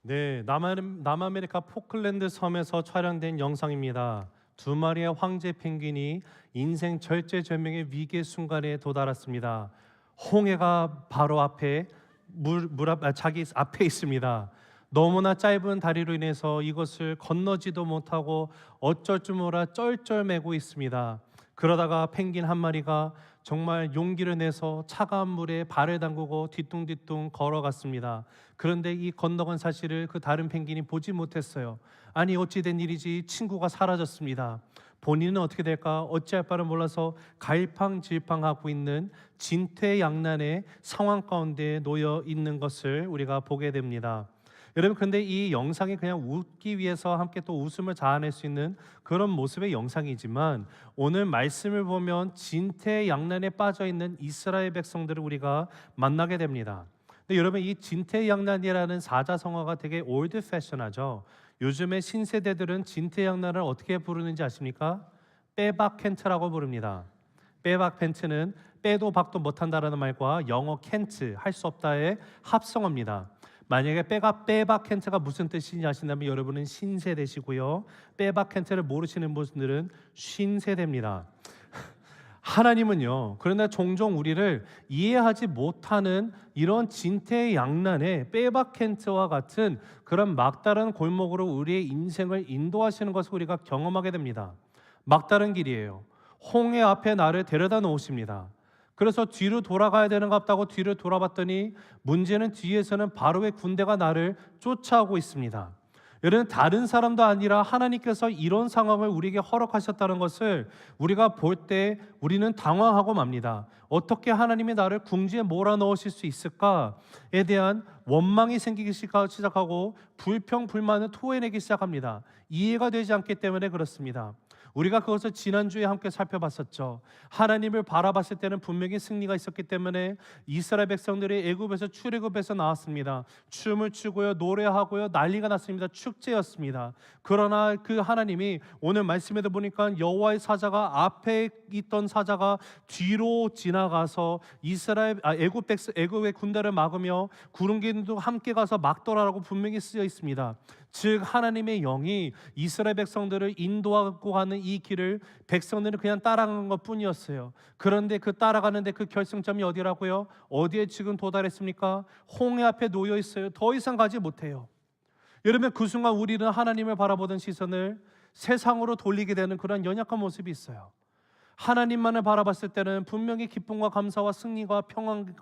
네, 남아메리카 포클랜드 섬에서 촬영된 영상입니다. 두 마리의 황제 펭귄이 인생 절제절명의 위기의 순간에 도달했습니다. 홍해가 바로 앞에 자기 앞에 있습니다. 너무나 짧은 다리로 인해서 이것을 건너지도 못하고 어쩔 줄 몰라 쩔쩔매고 있습니다. 그러다가 펭귄 한 마리가 정말 용기를 내서 차가운 물에 발을 담그고 뒤뚱뒤뚱 걸어갔습니다. 그런데 이 건너간 사실을 그 다른 펭귄이 보지 못했어요. 아니 어찌 된 일이지, 친구가 사라졌습니다. 본인은 어떻게 될까 어찌할 바를 몰라서 갈팡질팡하고 있는 진퇴양난의 상황 가운데 놓여 있는 것을 우리가 보게 됩니다. 여러분, 그런데 이 영상이 그냥 웃기 위해서 함께 또 웃음을 자아낼 수 있는 그런 모습의 영상이지만, 오늘 말씀을 보면 진퇴양난에 빠져 있는 이스라엘 백성들을 우리가 만나게 됩니다. 근데 여러분, 이 진퇴양난이라는 사자성어가 되게 올드 패션하죠. 요즘의 신세대들은 진퇴양난을 어떻게 부르는지 아십니까? 빼박캔트라고 부릅니다. 빼박캔트는 빼도 박도 못한다라는 말과 영어 캔트, 할 수 없다의 합성어입니다. 만약에 빼박캔트가 무슨 뜻인지 아신다면 여러분은 신세대시고요, 빼박캔트를 모르시는 분들은 쉰세대입니다. 하나님은요, 그러나 종종 우리를 이해하지 못하는 이런 진퇴양난의 빼박캔트와 같은 그런 막다른 골목으로 우리의 인생을 인도하시는 것을 우리가 경험하게 됩니다. 막다른 길이에요. 홍해 앞에 나를 데려다 놓으십니다. 그래서 뒤로 돌아가야 되는 것 같다고 뒤를 돌아봤더니 문제는 뒤에서는 바로의 군대가 나를 쫓아오고 있습니다. 여러분, 다른 사람도 아니라 하나님께서 이런 상황을 우리에게 허락하셨다는 것을 우리가 볼 때 우리는 당황하고 맙니다. 어떻게 하나님이 나를 궁지에 몰아넣으실 수 있을까에 대한 원망이 생기기 시작하고 불평불만을 토해내기 시작합니다. 이해가 되지 않기 때문에 그렇습니다. 우리가 그것을 지난주에 함께 살펴봤었죠. 하나님을 바라봤을 때는 분명히 승리가 있었기 때문에 이스라엘 백성들이 애굽에서 출애굽에서 나왔습니다. 춤을 추고요, 노래하고요, 난리가 났습니다. 축제였습니다. 그러나 그 하나님이 오늘 말씀에도 보니까 여호와의 사자가 앞에 있던 사자가 뒤로 지나가서 애굽의 군대를 막으며 구름기둥도 함께 가서 막더라라고 분명히 쓰여 있습니다. 즉 하나님의 영이 이스라엘 백성들을 인도하고 가는 이 길을 백성들은 그냥 따라가는 것뿐이었어요. 그런데 그 따라가는데 그 결승점이 어디라고요? 어디에 지금 도달했습니까? 홍해 앞에 놓여 있어요. 더 이상 가지 못해요. 여러분, 그 순간 우리는 하나님을 바라보던 시선을 세상으로 돌리게 되는 그런 연약한 모습이 있어요. 하나님만을 바라봤을 때는 분명히 기쁨과 감사와 승리와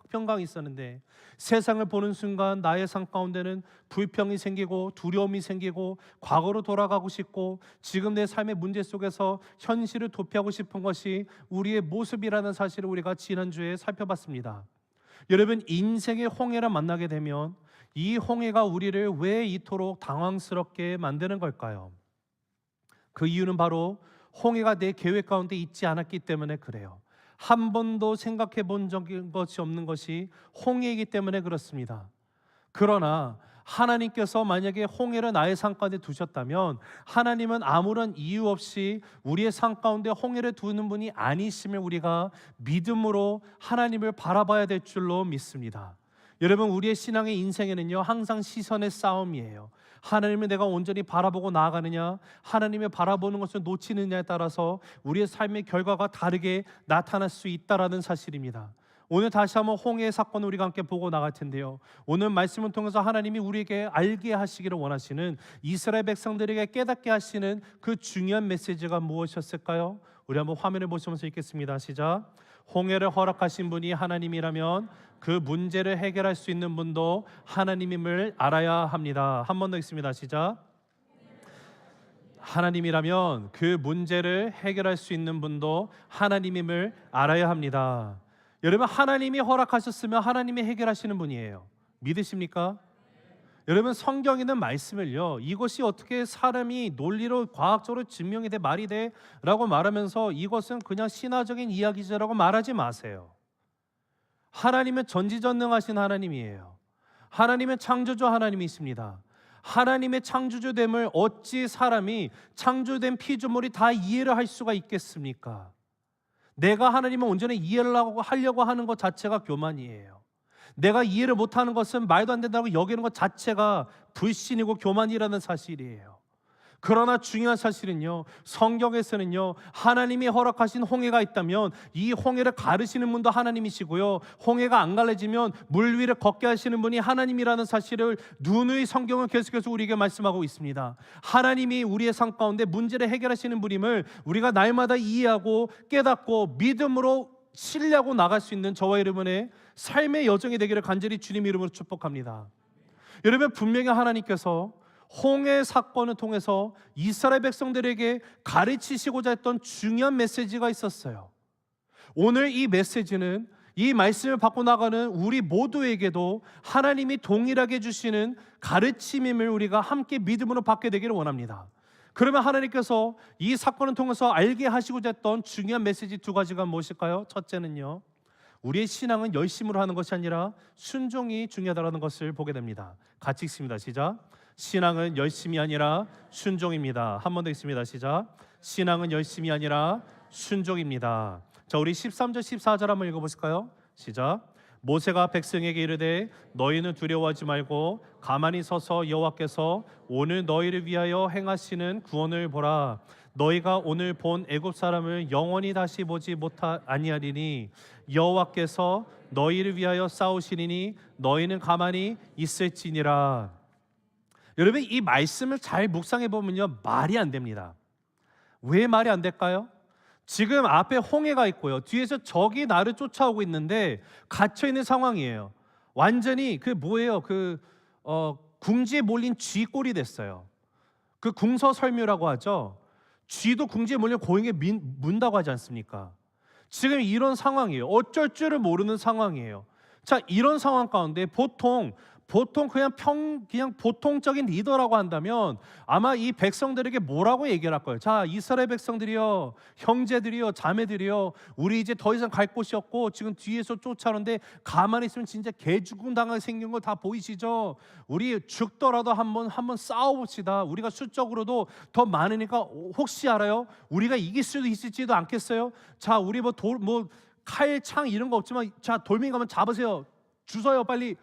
평강이 있었는데, 세상을 보는 순간 나의 삶 가운데는 불평이 생기고 두려움이 생기고 과거로 돌아가고 싶고 지금 내 삶의 문제 속에서 현실을 도피하고 싶은 것이 우리의 모습이라는 사실을 우리가 지난주에 살펴봤습니다. 여러분, 인생의 홍해를 만나게 되면 이 홍해가 우리를 왜 이토록 당황스럽게 만드는 걸까요? 그 이유는 바로 홍해가 내 계획 가운데 있지 않았기 때문에 그래요. 한 번도 생각해 본 것이 없는 것이 홍해이기 때문에 그렇습니다. 그러나 하나님께서 만약에 홍해를 나의 삶 가운데 두셨다면 하나님은 아무런 이유 없이 우리의 삶 가운데 홍해를 두는 분이 아니심을 우리가 믿음으로 하나님을 바라봐야 될 줄로 믿습니다. 여러분, 우리의 신앙의 인생에는요, 항상 시선의 싸움이에요. 하나님을 내가 온전히 바라보고 나아가느냐, 하나님을 바라보는 것을 놓치느냐에 따라서 우리의 삶의 결과가 다르게 나타날 수 있다라는 사실입니다. 오늘 다시 한번 홍해의 사건을 우리가 함께 보고 나갈 텐데요, 오늘 말씀을 통해서 하나님이 우리에게 알게 하시기를 원하시는, 이스라엘 백성들에게 깨닫게 하시는 그 중요한 메시지가 무엇이었을까요? 우리 한번 화면을 보시면서 읽겠습니다. 시작. 홍해를 허락하신 분이 하나님이라면 그 문제를 해결할 수 있는 분도 하나님임을 알아야 합니다. 한 번 더 읽습니다. 시작. 하나님이라면 그 문제를 해결할 수 있는 분도 하나님임을 알아야 합니다. 여러분, 하나님이 허락하셨으면 하나님이 해결하시는 분이에요. 믿으십니까? 여러분, 성경에 있는 말씀을요, 이것이 어떻게 사람이 논리로 과학적으로 증명이 돼 말이 돼 라고 말하면서 이것은 그냥 신화적인 이야기지라고 말하지 마세요. 하나님은 전지전능하신 하나님이에요. 하나님은 창조주 하나님이십니다. 하나님의 창조주됨을 어찌 사람이 창조된 피조물이 다 이해를 할 수가 있겠습니까? 내가 하나님을 온전히 이해를 하려고 하는 것 자체가 교만이에요. 내가 이해를 못하는 것은 말도 안 된다고 여기는 것 자체가 불신이고 교만이라는 사실이에요. 그러나 중요한 사실은요, 성경에서는요, 하나님이 허락하신 홍해가 있다면 이 홍해를 가르시는 분도 하나님이시고요, 홍해가 안 갈라지면 물 위를 걷게 하시는 분이 하나님이라는 사실을 누누이 성경은 계속해서 우리에게 말씀하고 있습니다. 하나님이 우리의 삶 가운데 문제를 해결하시는 분임을 우리가 날마다 이해하고 깨닫고 믿음으로 신뢰하고 나갈 수 있는 저와 여러분의 삶의 여정이 되기를 간절히 주님 이름으로 축복합니다. 여러분, 분명히 하나님께서 홍해 사건을 통해서 이스라엘 백성들에게 가르치시고자 했던 중요한 메시지가 있었어요. 오늘 이 메시지는 이 말씀을 받고 나가는 우리 모두에게도 하나님이 동일하게 주시는 가르침임을 우리가 함께 믿음으로 받게 되기를 원합니다. 그러면 하나님께서 이 사건을 통해서 알게 하시고자 했던 중요한 메시지 두 가지가 무엇일까요? 첫째는요, 우리의 신앙은 열심으로 하는 것이 아니라 순종이 중요하다는 것을 보게 됩니다. 같이 읽습니다. 시작. 신앙은 열심이 아니라 순종입니다. 한 번 더 읽습니다. 시작. 신앙은 열심이 아니라 순종입니다. 자, 우리 13절 14절 한번 읽어보실까요? 시작. 모세가 백성에게 이르되 너희는 두려워하지 말고 가만히 서서 여호와께서 오늘 너희를 위하여 행하시는 구원을 보라. 너희가 오늘 본 애굽 사람을 영원히 다시 보지 아니하리니 여호와께서 너희를 위하여 싸우시리니 너희는 가만히 있을지니라. 여러분, 이 말씀을 잘 묵상해 보면요, 말이 안 됩니다. 왜 말이 안 될까요? 지금 앞에 홍해가 있고요, 뒤에서 적이 나를 쫓아오고 있는데 갇혀 있는 상황이에요. 완전히 궁지에 몰린 쥐꼴이 됐어요. 그 궁서설묘라고 하죠. 쥐도 궁지에 몰려 고용에 문다고 하지 않습니까? 지금 이런 상황이에요. 어쩔 줄을 모르는 상황이에요. 자, 이런 상황 가운데 보통 그냥 보통적인 리더라고 한다면 아마 이 백성들에게 뭐라고 얘기를 할 거예요? 자, 이스라엘 백성들이여, 형제들이여, 자매들이여, 우리 이제 더 이상 갈 곳이 없고 지금 뒤에서 쫓아오는데 가만히 있으면 진짜 개죽음 당하게 생긴 거 다 보이시죠? 우리 죽더라도 한번 싸워봅시다. 우리가 수적으로도 더 많으니까 혹시 알아요? 우리가 이길 수도 있을지도 않겠어요? 자, 우리 칼, 창 이런 거 없지만 자, 돌멩이 가면 잡으세요. 주세요, 빨리.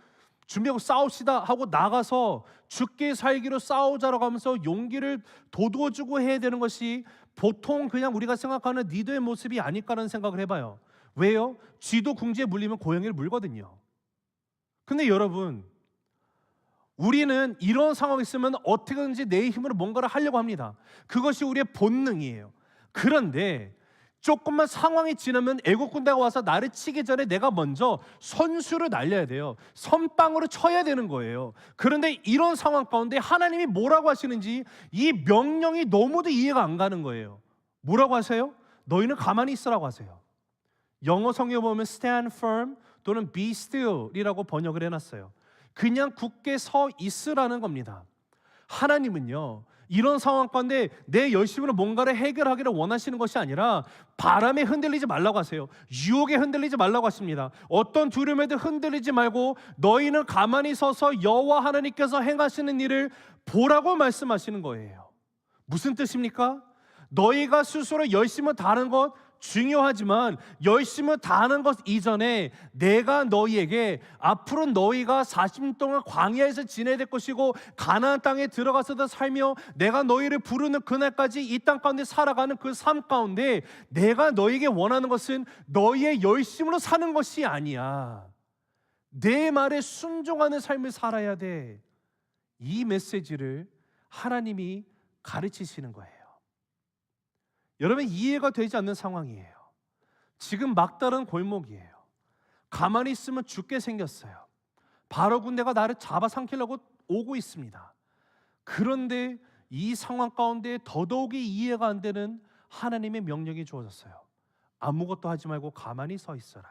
준비하고 싸웁시다 하고 나가서 죽기 살기로 싸우자라고 하면서 용기를 돋워주고 해야 되는 것이 보통 그냥 우리가 생각하는 리더의 모습이 아닐까라는 생각을 해봐요. 왜요? 쥐도 궁지에 물리면 고양이를 물거든요. 근데 여러분, 우리는 이런 상황이 있으면 어떻게든지 내 힘으로 뭔가를 하려고 합니다. 그것이 우리의 본능이에요. 그런데 조금만 상황이 지나면 애국 군대가 와서 나를 치기 전에 내가 먼저 선수를 날려야 돼요. 선빵으로 쳐야 되는 거예요. 그런데 이런 상황 가운데 하나님이 뭐라고 하시는지 이 명령이 너무도 이해가 안 가는 거예요. 뭐라고 하세요? 너희는 가만히 있으라고 하세요. 영어 성경에 보면 stand firm 또는 be still이라고 번역을 해놨어요. 그냥 굳게 서 있으라는 겁니다. 하나님은요, 이런 상황 가운데 내 열심으로 뭔가를 해결하기를 원하시는 것이 아니라 바람에 흔들리지 말라고 하세요. 유혹에 흔들리지 말라고 하십니다. 어떤 두려움에도 흔들리지 말고 너희는 가만히 서서 여호와 하나님께서 행하시는 일을 보라고 말씀하시는 거예요. 무슨 뜻입니까? 너희가 스스로 열심을 다하는 것 중요하지만 열심을 다하는 것 이전에 내가 너희에게 앞으로 너희가 40년 동안 광야에서 지내야 될 것이고 가나안 땅에 들어가서도 살며 내가 너희를 부르는 그날까지 이 땅 가운데 살아가는 그 삶 가운데 내가 너희에게 원하는 것은 너희의 열심으로 사는 것이 아니야. 내 말에 순종하는 삶을 살아야 돼. 이 메시지를 하나님이 가르치시는 거예요. 여러분, 이해가 되지 않는 상황이에요. 지금 막다른 골목이에요. 가만히 있으면 죽게 생겼어요. 바로 군대가 나를 잡아삼키려고 오고 있습니다. 그런데 이 상황 가운데 더더욱이 이해가 안 되는 하나님의 명령이 주어졌어요. 아무것도 하지 말고 가만히 서 있어라.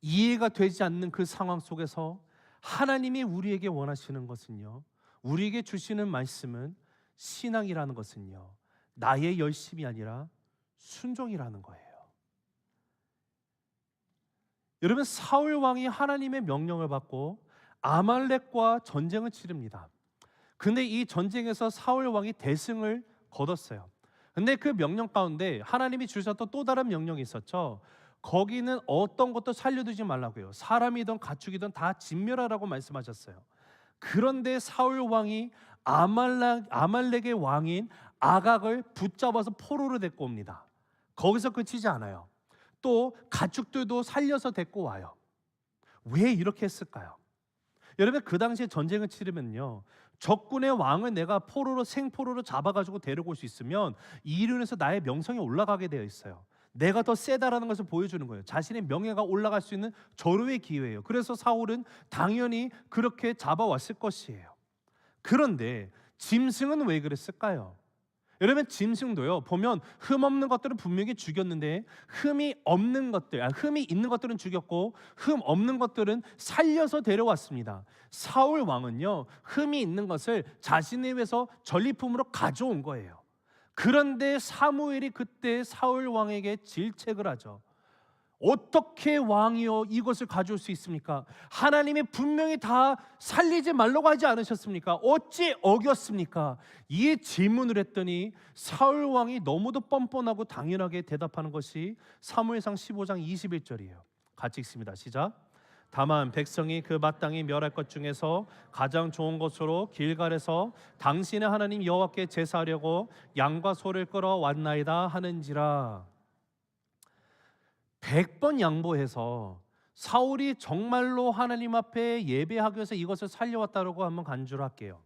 이해가 되지 않는 그 상황 속에서 하나님이 우리에게 원하시는 것은요, 우리에게 주시는 말씀은 신앙이라는 것은요, 나의 열심이 아니라 순종이라는 거예요. 여러분, 사울 왕이 하나님의 명령을 받고 아말렉과 전쟁을 치릅니다. 근데 이 전쟁에서 사울 왕이 대승을 거뒀어요. 근데 그 명령 가운데 하나님이 주셨던 또 다른 명령이 있었죠. 거기는 어떤 것도 살려두지 말라고요. 사람이든 가축이든 다 진멸하라고 말씀하셨어요. 그런데 사울 왕이 아말렉의 왕인 아각을 붙잡아서 포로로 데리고 옵니다. 거기서 끝이지 않아요. 또 가축들도 살려서 데리고 와요. 왜 이렇게 했을까요? 여러분, 그 당시에 전쟁을 치르면요, 적군의 왕을 내가 생포로로 잡아가지고 데리고 올 수 있으면 이로 인해서 나의 명성이 올라가게 되어 있어요. 내가 더 세다라는 것을 보여주는 거예요. 자신의 명예가 올라갈 수 있는 절호의 기회예요. 그래서 사울은 당연히 그렇게 잡아왔을 것이에요. 그런데 짐승은 왜 그랬을까요? 여러분, 짐승도요, 보면 흠 없는 것들은 분명히 죽였는데 흠이 있는 것들은 죽였고 흠 없는 것들은 살려서 데려왔습니다. 사울 왕은요, 흠이 있는 것을 자신에 위해서 전리품으로 가져온 거예요. 그런데 사무엘이 그때 사울 왕에게 질책을 하죠. 어떻게 왕이요 이것을 가져올 수 있습니까? 하나님이 분명히 다 살리지 말라고 하지 않으셨습니까? 어찌 어겼습니까? 이 질문을 했더니 사울 왕이 너무도 뻔뻔하고 당연하게 대답하는 것이 사무엘상 15장 21절이에요. 같이 읽습니다. 시작. 다만 백성이 그 마땅히 멸할 것 중에서 가장 좋은 것으로 길갈에서 당신의 하나님 여호와께 제사하려고 양과 소를 끌어왔나이다 하는지라. 100번 양보해서 사울이 정말로 하나님 앞에 예배하기 위해서 이것을 살려왔다고 한번 간주를 할게요.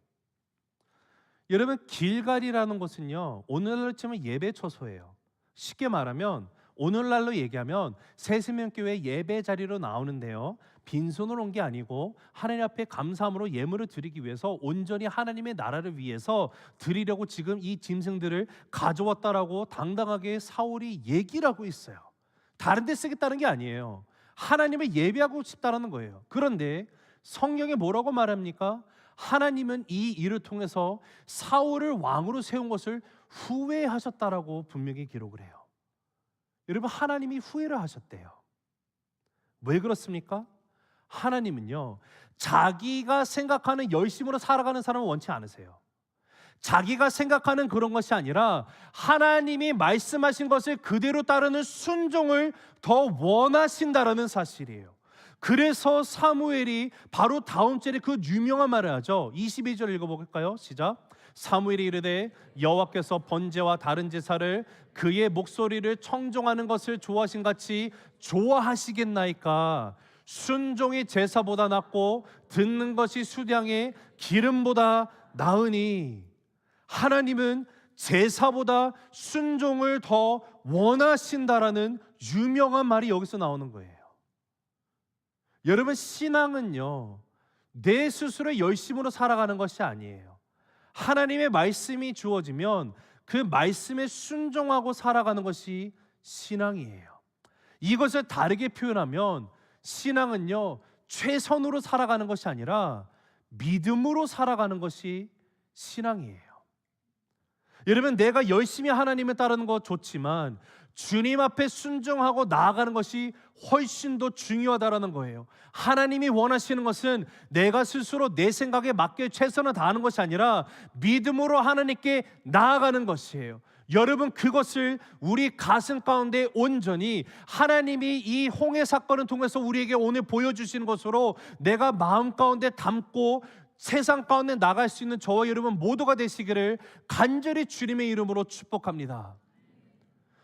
여러분, 길갈이라는 곳은요, 오늘날로 치면 예배 처소예요. 쉽게 말하면 오늘날로 얘기하면 새세명교회 예배 자리로 나오는데요, 빈손으로 온 게 아니고 하나님 앞에 감사함으로 예물을 드리기 위해서 온전히 하나님의 나라를 위해서 드리려고 지금 이 짐승들을 가져왔다라고 당당하게 사울이 얘기를 하고 있어요. 다른 데 쓰겠다는 게 아니에요. 하나님을 예배하고 싶다는 거예요. 그런데 성경에 뭐라고 말합니까? 하나님은 이 일을 통해서 사울을 왕으로 세운 것을 후회하셨다라고 분명히 기록을 해요. 여러분, 하나님이 후회를 하셨대요. 왜 그렇습니까? 하나님은요, 자기가 생각하는 열심으로 살아가는 사람을 원치 않으세요. 자기가 생각하는 그런 것이 아니라 하나님이 말씀하신 것을 그대로 따르는 순종을 더 원하신다라는 사실이에요. 그래서 사무엘이 바로 다음 절에 그 유명한 말을 하죠. 22절 읽어볼까요? 시작. 사무엘이 이르되 여호와께서 번제와 다른 제사를 그의 목소리를 청종하는 것을 좋아하신 같이 좋아하시겠나이까? 순종이 제사보다 낫고 듣는 것이 수량의 기름보다 나으니. 하나님은 제사보다 순종을 더 원하신다라는 유명한 말이 여기서 나오는 거예요. 여러분, 신앙은요, 내 스스로의 열심으로 살아가는 것이 아니에요. 하나님의 말씀이 주어지면 그 말씀에 순종하고 살아가는 것이 신앙이에요. 이것을 다르게 표현하면 신앙은요, 최선으로 살아가는 것이 아니라 믿음으로 살아가는 것이 신앙이에요. 여러분, 내가 열심히 하나님을 따르는 거 좋지만 주님 앞에 순종하고 나아가는 것이 훨씬 더 중요하다라는 거예요. 하나님이 원하시는 것은 내가 스스로 내 생각에 맞게 최선을 다하는 것이 아니라 믿음으로 하나님께 나아가는 것이에요. 여러분, 그것을 우리 가슴 가운데 온전히 하나님이 이 홍해 사건을 통해서 우리에게 오늘 보여주시는 것으로 내가 마음 가운데 담고 세상 가운데 나갈 수 있는 저와 여러분 모두가 되시기를 간절히 주님의 이름으로 축복합니다.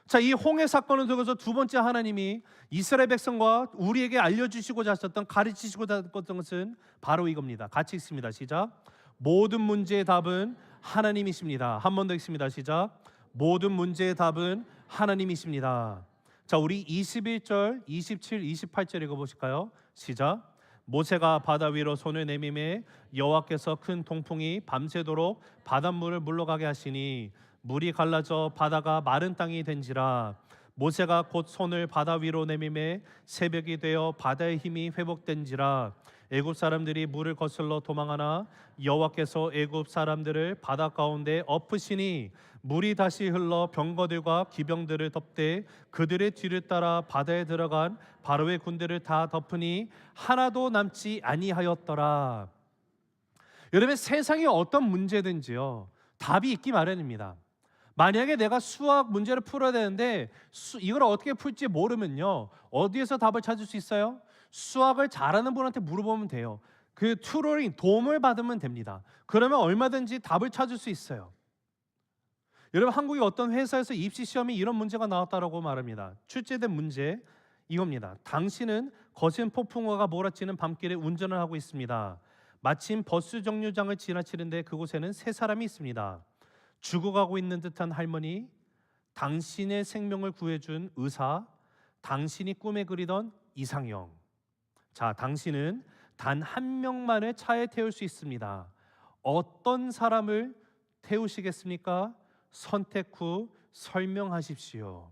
자, 이 홍해 사건을 통해서 두 번째 하나님이 이스라엘 백성과 우리에게 알려주시고자 하셨던, 가르치시고자 하셨던 것은 바로 이겁니다. 같이 읽습니다. 시작. 모든 문제의 답은 하나님이십니다. 한 번 더 읽습니다. 시작. 모든 문제의 답은 하나님이십니다. 자, 우리 21절, 27, 28절 읽어보실까요? 시작. 모세가 바다 위로 손을 내밀매 여호와께서 큰 동풍이 밤새도록 바닷물을 물러가게 하시니 물이 갈라져 바다가 마른 땅이 된지라. 모세가 곧 손을 바다 위로 내밀매 새벽이 되어 바다의 힘이 회복된지라. 애굽 사람들이 물을 거슬러 도망하나 여호와께서 애굽 사람들을 바다 가운데 엎으시니 물이 다시 흘러 병거들과 기병들을 덮되 그들의 뒤를 따라 바다에 들어간 바로의 군대를 다 덮으니 하나도 남지 아니하였더라. 여러분, 세상에 어떤 문제든지요, 답이 있기 마련입니다. 만약에 내가 수학 문제를 풀어야 되는데 이걸 어떻게 풀지 모르면요, 어디에서 답을 찾을 수 있어요? 수학을 잘하는 분한테 물어보면 돼요. 그 튜러링 도움을 받으면 됩니다. 그러면 얼마든지 답을 찾을 수 있어요. 여러분, 한국의 어떤 회사에서 입시 시험에 이런 문제가 나왔다라고 말합니다. 출제된 문제 이겁니다. 당신은 거센 폭풍우가 몰아치는 밤길에 운전을 하고 있습니다. 마침 버스 정류장을 지나치는데 그곳에는 세 사람이 있습니다. 죽어가고 있는 듯한 할머니, 당신의 생명을 구해준 의사, 당신이 꿈에 그리던 이상형. 자, 당신은 단 한 명만을 차에 태울 수 있습니다. 어떤 사람을 태우시겠습니까? 선택 후 설명하십시오.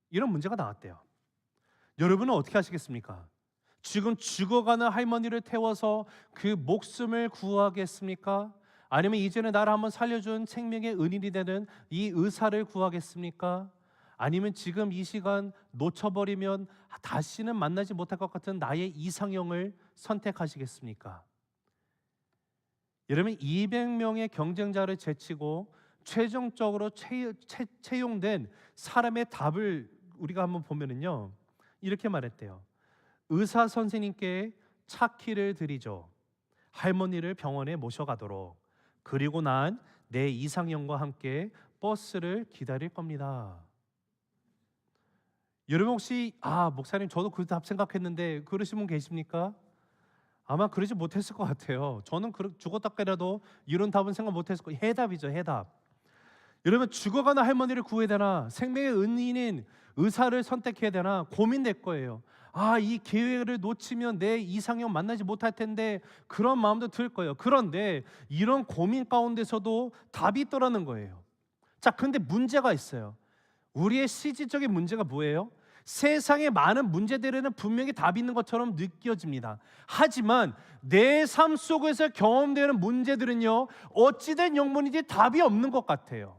이런 문제가 나왔대요. 여러분은 어떻게 하시겠습니까? 지금 죽어가는 할머니를 태워서 그 목숨을 구하겠습니까? 아니면 이전에 나를 한번 살려준 생명의 은인이 되는 이 의사를 구하겠습니까? 아니면 지금 이 시간 놓쳐버리면 다시는 만나지 못할 것 같은 나의 이상형을 선택하시겠습니까? 여러분, 200명의 경쟁자를 제치고 최종적으로 채용된 사람의 답을 우리가 한번 보면은요, 이렇게 말했대요. 의사 선생님께 차 키를 드리죠. 할머니를 병원에 모셔가도록. 그리고 난 내 이상형과 함께 버스를 기다릴 겁니다. 여러분, 혹시 목사님 저도 그 답 생각했는데 그러신 분 계십니까? 아마 그러지 못했을 것 같아요. 저는 죽었다 깨라도 이런 답은 생각 못했을 거예요. 해답이죠, 해답. 여러분, 죽어가는 할머니를 구해야 되나, 생명의 은인인 의사를 선택해야 되나 고민될 거예요. 이 기회를 놓치면 내 이상형 만나지 못할 텐데, 그런 마음도 들 거예요. 그런데 이런 고민 가운데서도 답이 있더라는 거예요. 자, 근데 문제가 있어요. 우리의 실질적인 문제가 뭐예요? 세상의 많은 문제들에는 분명히 답이 있는 것처럼 느껴집니다. 하지만 내 삶 속에서 경험되는 문제들은요, 어찌된 영문인지 답이 없는 것 같아요.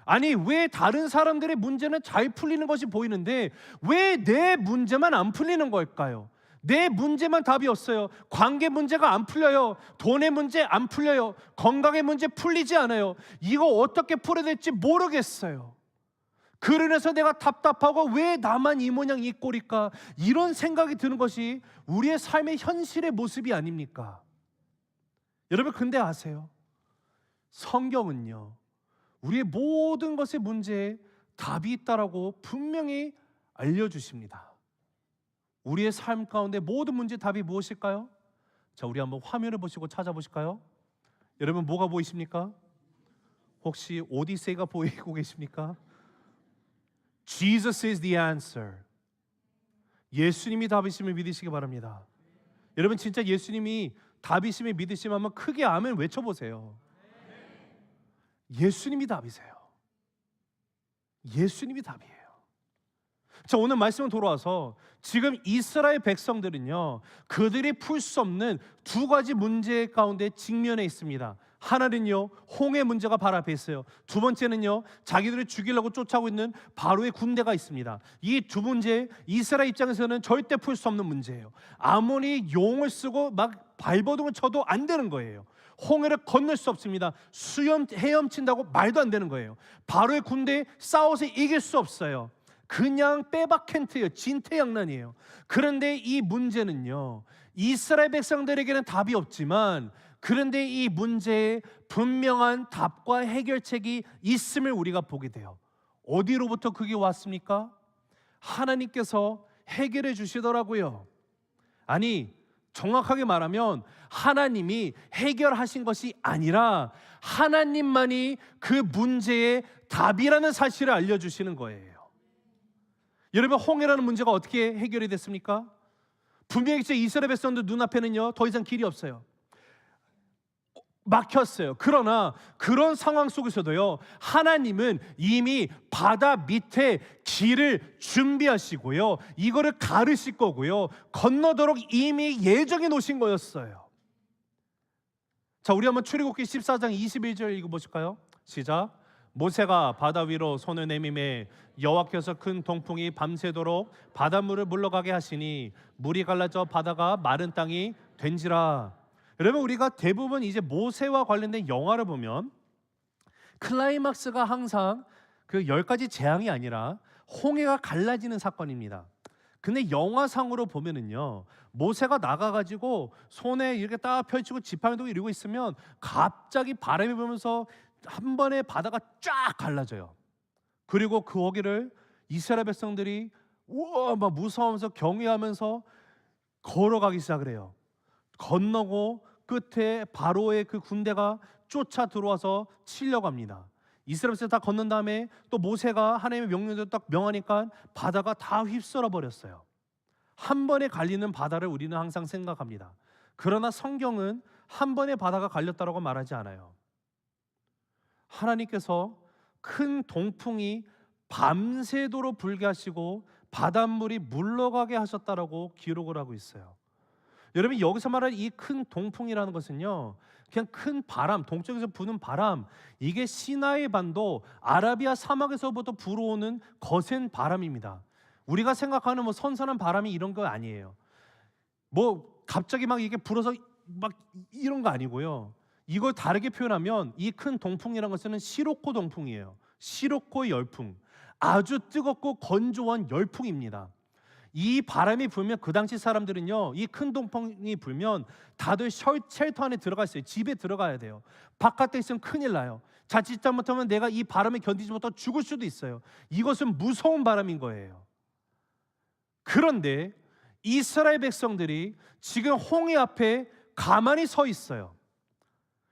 아니, 왜 다른 사람들의 문제는 잘 풀리는 것이 보이는데 왜 내 문제만 안 풀리는 걸까요? 내 문제만 답이 없어요. 관계 문제가 안 풀려요. 돈의 문제 안 풀려요. 건강의 문제 풀리지 않아요. 이거 어떻게 풀어야 될지 모르겠어요. 그러면서 내가 답답하고 왜 나만 이 모양 이 꼴일까, 이런 생각이 드는 것이 우리의 삶의 현실의 모습이 아닙니까? 여러분, 근데 아세요? 성경은요, 우리의 모든 것의 문제에 답이 있다라고 분명히 알려주십니다. 우리의 삶 가운데 모든 문제의 답이 무엇일까요? 자, 우리 한번 화면을 보시고 찾아보실까요? 여러분, 뭐가 보이십니까? 혹시 오디세이가 보이고 계십니까? Jesus is the answer. 예수님이 답이심을 믿으시기 바랍니다. 여러분, 진짜 예수님이 답이심을 믿으시면 한번 크게 아멘 외쳐보세요. 예수님이 답이세요. 예수님이 답이에요. 자, 오늘 말씀을 돌아와서 지금 이스라엘 백성들은요, 그들이 풀 수 없는 두 가지 문제 가운데 직면해 있습니다. 하나는요, 홍해 문제가 바로 앞에 있어요. 두 번째는요, 자기들을 죽이려고 쫓아오고 있는 바로의 군대가 있습니다. 이 두 문제, 이스라엘 입장에서는 절대 풀 수 없는 문제예요. 아무리 용을 쓰고 막 발버둥을 쳐도 안 되는 거예요. 홍해를 건널 수 없습니다. 헤엄친다고 말도 안 되는 거예요. 바로의 군대에 싸워서 이길 수 없어요. 그냥 빼박캔트예요. 진퇴양난이에요. 그런데 이 문제는요, 이스라엘 백성들에게는 답이 없지만, 그런데 이 문제에 분명한 답과 해결책이 있음을 우리가 보게 돼요. 어디로부터 그게 왔습니까? 하나님께서 해결해 주시더라고요. 아니, 정확하게 말하면 하나님이 해결하신 것이 아니라 하나님만이 그 문제의 답이라는 사실을 알려주시는 거예요. 여러분, 홍해라는 문제가 어떻게 해결이 됐습니까? 분명히 이스라엘 백성들 눈앞에는요, 더 이상 길이 없어요. 막혔어요. 그러나 그런 상황 속에서도요, 하나님은 이미 바다 밑에 길을 준비하시고요, 이거를 가르실 거고요, 건너도록 이미 예정해 놓으신 거였어요. 자, 우리 한번 출애굽기 14장 21절 읽어보실까요? 시작. 모세가 바다 위로 손을 내밀매 여호와께서 큰 동풍이 밤새도록 바닷물을 물러가게 하시니 물이 갈라져 바다가 마른 땅이 된지라. 여러분, 우리가 대부분 이제 모세와 관련된 영화를 보면 클라이막스가 항상 그 10가지 재앙이 아니라 홍해가 갈라지는 사건입니다. 근데 영화상으로 보면은요, 모세가 나가가지고 손에 이렇게 딱 펼치고 지팡이도 이러고 있으면 갑자기 바람이 불면서 한 번에 바다가 쫙 갈라져요. 그리고 그 거기를 이스라엘 백성들이 우와 막 무서워하면서 경외하면서 걸어가기 시작을 해요. 건너고 끝에 바로의 그 군대가 쫓아 들어와서 치려고 합니다. 이스라엘 백성이 다 건넌 다음에 또 모세가 하나님의 명령대로 딱 명하니까 바다가 다 휩쓸어 버렸어요. 한 번에 갈리는 바다를 우리는 항상 생각합니다. 그러나 성경은 한 번에 바다가 갈렸다고 말하지 않아요. 하나님께서 큰 동풍이 밤새도록 불게 하시고 바닷물이 물러가게 하셨다라고 기록을 하고 있어요. 여러분, 여기서 말하는 이 큰 동풍이라는 것은요, 그냥 큰 바람, 동쪽에서 부는 바람, 이게 시나이 반도 아라비아 사막에서부터 불어오는 거센 바람입니다. 우리가 생각하는 뭐 선선한 바람이 이런 거 아니에요. 뭐 갑자기 막 이게 불어서 막 이런 거 아니고요. 이걸 다르게 표현하면 이 큰 동풍이라는 것은 시로코 동풍이에요. 시로코 열풍, 아주 뜨겁고 건조한 열풍입니다. 이 바람이 불면 그 당시 사람들은요, 이 큰 동풍이 불면 다들 쉘터 안에 들어가 있어요. 집에 들어가야 돼요. 바깥에 있으면 큰일 나요. 자칫 잘못하면 내가 이 바람에 견디지 못하고 죽을 수도 있어요. 이것은 무서운 바람인 거예요. 그런데 이스라엘 백성들이 지금 홍해 앞에 가만히 서 있어요.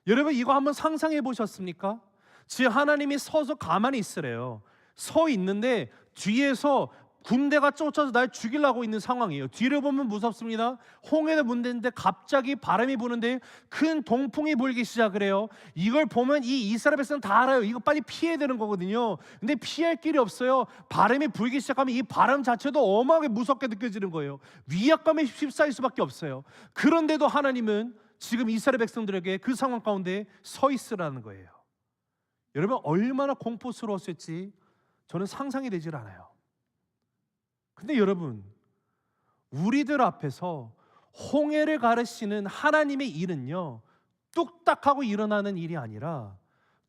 여러분, 이거 한번 상상해 보셨습니까? 지금 하나님이 서서 가만히 있으래요. 서 있는데 뒤에서 군대가 쫓아서 날 죽이려고 있는 상황이에요. 뒤를 보면 무섭습니다. 홍해의 문제인데 갑자기 바람이 부는데 큰 동풍이 불기 시작을 해요. 이걸 보면 이 이스라엘 백성은 다 알아요. 이거 빨리 피해야 되는 거거든요. 근데 피할 길이 없어요. 바람이 불기 시작하면 이 바람 자체도 어마하게 무섭게 느껴지는 거예요. 위압감에 휩싸일 수밖에 없어요. 그런데도 하나님은 지금 이스라엘 백성들에게 그 상황 가운데 서 있으라는 거예요. 여러분, 얼마나 공포스러웠을지 저는 상상이 되질 않아요. 근데 여러분, 우리들 앞에서 홍해를 가르시는 하나님의 일은요, 뚝딱하고 일어나는 일이 아니라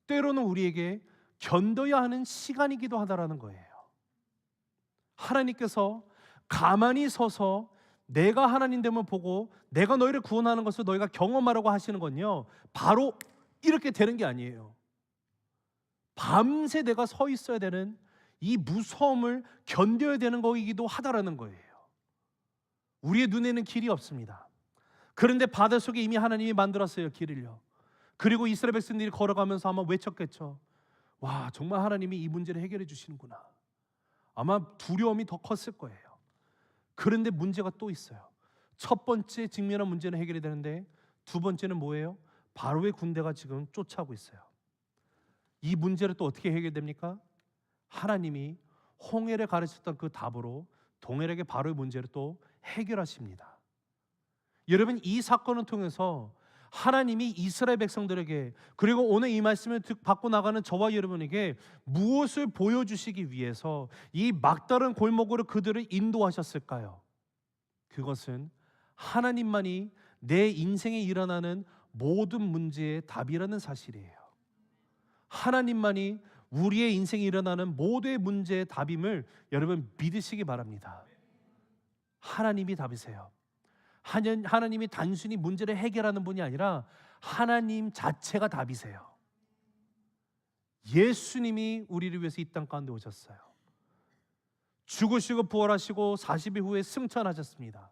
때로는 우리에게 견뎌야 하는 시간이기도 하다라는 거예요. 하나님께서 가만히 서서 내가 하나님됨을 보고 내가 너희를 구원하는 것을 너희가 경험하라고 하시는 건요, 바로 이렇게 되는 게 아니에요. 밤새 내가 서 있어야 되는 이 무서움을 견뎌야 되는 거이기도 하다라는 거예요. 우리의 눈에는 길이 없습니다. 그런데 바닷속에 이미 하나님이 만들었어요, 길을요. 그리고 이스라엘 백성들이 걸어가면서 아마 외쳤겠죠. 와, 정말 하나님이 이 문제를 해결해 주시는구나. 아마 두려움이 더 컸을 거예요. 그런데 문제가 또 있어요. 첫 번째 직면한 문제는 해결이 되는데 두 번째는 뭐예요? 바로의 군대가 지금 쫓아오고 있어요. 이 문제를 또 어떻게 해결됩니까? 하나님이 홍해를 가르쳤던 그 답으로 동해에게 바로의 문제를 또 해결하십니다. 여러분, 이 사건을 통해서 하나님이 이스라엘 백성들에게, 그리고 오늘 이 말씀을 받고 나가는 저와 여러분에게 무엇을 보여주시기 위해서 이 막다른 골목으로 그들을 인도하셨을까요? 그것은 하나님만이 내 인생에 일어나는 모든 문제의 답이라는 사실이에요. 하나님만이 우리의 인생에 일어나는 모두의 문제의 답임을 여러분 믿으시기 바랍니다. 하나님이 답이세요. 하나님이 단순히 문제를 해결하는 분이 아니라 하나님 자체가 답이세요. 예수님이 우리를 위해서 이 땅 가운데 오셨어요. 죽으시고 부활하시고 40일 후에 승천하셨습니다.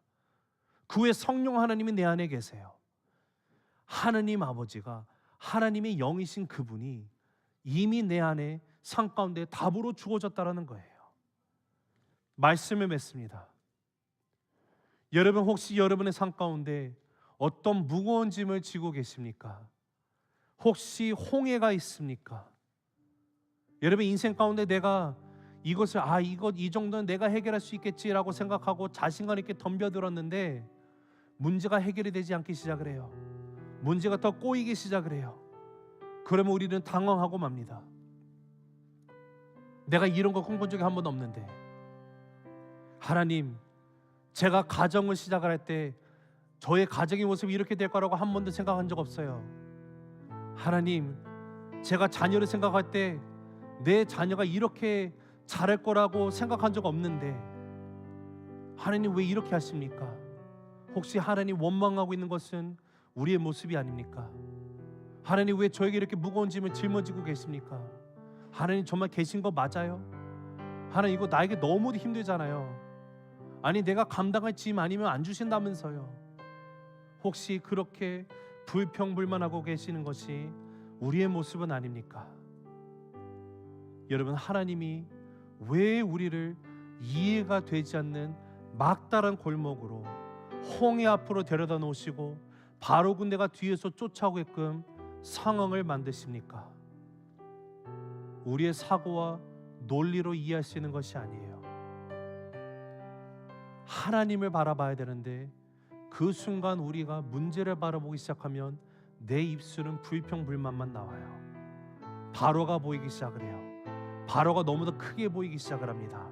그 후에 성령 하나님이 내 안에 계세요. 하나님 아버지가, 하나님의 영이신 그분이 이미 내 안에 삶 가운데 답으로 주어졌다라는 거예요. 말씀을 맺습니다. 여러분, 혹시 여러분의 삶 가운데 어떤 무거운 짐을 지고 계십니까? 혹시 홍해가 있습니까? 여러분, 인생 가운데 내가 이것을 이 정도는 내가 해결할 수 있겠지라고 생각하고 자신감 있게 덤벼들었는데 문제가 해결이 되지 않기 시작을 해요. 문제가 더 꼬이기 시작을 해요. 그러면 우리는 당황하고 맙니다. 내가 이런 거 꿈꾼 적이 한 번도 없는데, 하나님, 제가 가정을 시작을 할 때 저의 가정의 모습이 이렇게 될 거라고 한 번도 생각한 적 없어요. 하나님, 제가 자녀를 생각할 때 내 자녀가 이렇게 잘할 거라고 생각한 적 없는데 하나님 왜 이렇게 하십니까? 혹시 하나님 원망하고 있는 것은 우리의 모습이 아닙니까? 하나님 왜 저에게 이렇게 무거운 짐을 짊어지고 계십니까? 하나님 정말 계신 거 맞아요? 하나님 이거 나에게 너무 힘들잖아요. 아니 내가 감당할 짐 아니면 안 주신다면서요. 혹시 그렇게 불평불만하고 계시는 것이 우리의 모습은 아닙니까? 여러분, 하나님이 왜 우리를 이해가 되지 않는 막다른 골목으로 홍해 앞으로 데려다 놓으시고 바로 군대가 뒤에서 쫓아오게끔 상황을 만드십니까? 우리의 사고와 논리로 이해할 수 있는 것이 아니에요. 하나님을 바라봐야 되는데 그 순간 우리가 문제를 바라보기 시작하면 내 입술은 불평불만만 나와요. 바로가 보이기 시작을 해요. 바로가 너무도 크게 보이기 시작을 합니다.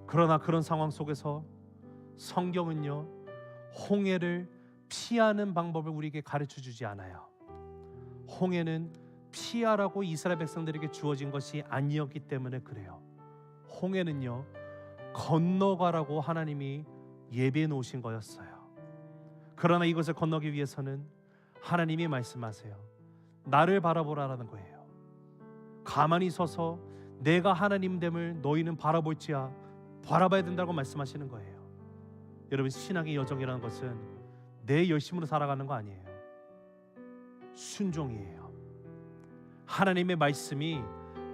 그러나 그런 상황 속에서 성경은요, 홍해를 피하는 방법을 우리에게 가르쳐 주지 않아요. 홍해는 피하라고 이스라엘 백성들에게 주어진 것이 아니었기 때문에 그래요. 홍해는요, 건너가라고 하나님이 예비해 놓으신 거였어요. 그러나 이것을 건너기 위해서는 하나님이 말씀하세요. 나를 바라보라라는 거예요. 가만히 서서 내가 하나님됨을 너희는 바라볼지야 바라봐야 된다고 말씀하시는 거예요. 여러분, 신앙의 여정이라는 것은 내 열심으로 살아가는 거 아니에요. 순종이에요. 하나님의 말씀이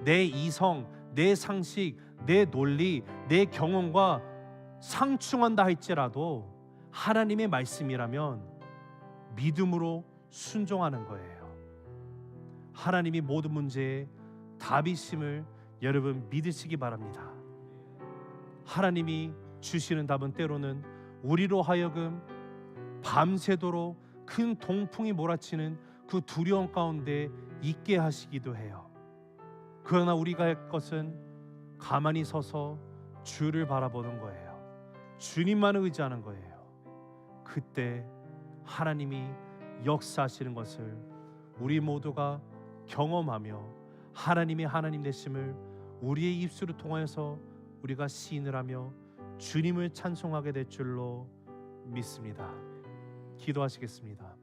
내 이성, 내 상식, 내 논리, 내 경험과 상충한다 할지라도 하나님의 말씀이라면 믿음으로 순종하는 거예요. 하나님이 모든 문제에 답이심을 여러분 믿으시기 바랍니다. 하나님이 주시는 답은 때로는 우리로 하여금 밤새도록 큰 동풍이 몰아치는 그 두려움 가운데 있게 하시기도 해요. 그러나 우리가 할 것은 가만히 서서 주를 바라보는 거예요. 주님만을 의지하는 거예요. 그때 하나님이 역사하시는 것을 우리 모두가 경험하며 하나님이 하나님 되심을 우리의 입술을 통하여서 우리가 시인을 하며 주님을 찬송하게 될 줄로 믿습니다. 기도하시겠습니다.